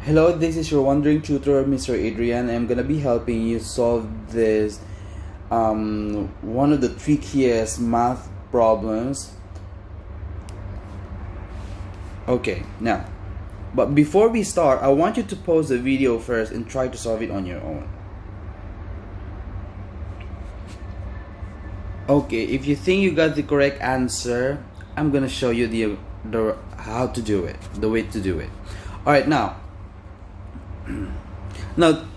Hello, this is your wandering tutor, Mr. Adrian. I'm gonna be helping you solve this one of the trickiest math problems. Okay, now, but before we start, I want you to pause the video first and try to solve it on your own. Okay, if you think you got the correct answer, I'm gonna show you the how to do it, the way to do it. All right, now,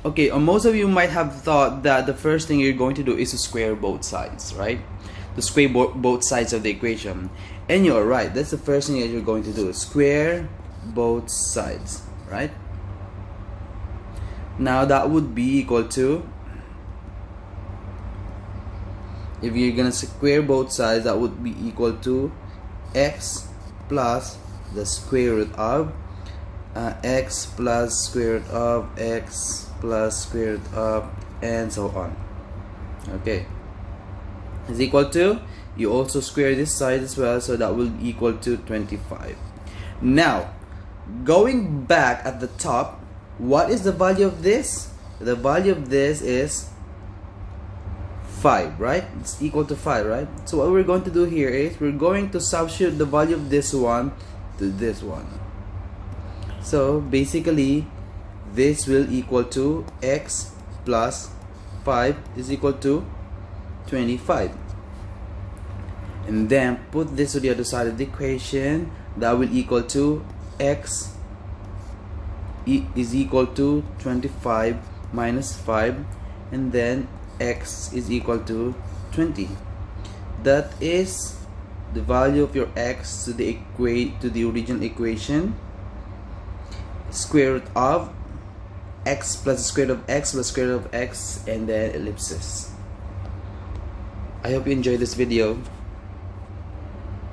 okay, most of you might have thought that the first thing you're going to do is to square both sides, right? To square both sides of the equation. And you're right, that's the first thing that you're going to do, square both sides, right? Now that would be equal to, if you're gonna square both sides, that would be equal to x plus the square root of x plus square root of x plus square root of, and so on. Okay, is equal to, you also square this side as well, so that will equal to 25. Now going back at the top, what is the value of this? The value of this is 5, right? It's equal to 5, right? So what we're going to do here is we're going to substitute the value of this one to this one. So basically this will equal to x plus 5 is equal to 25, and then put this to the other side of the equation. That will equal to x is equal to 25 minus 5, and then x is equal to 20. That is the value of your x to the original equation, square root of x plus the square root of x plus square root of x, and then ellipsis. I hope you enjoyed this video.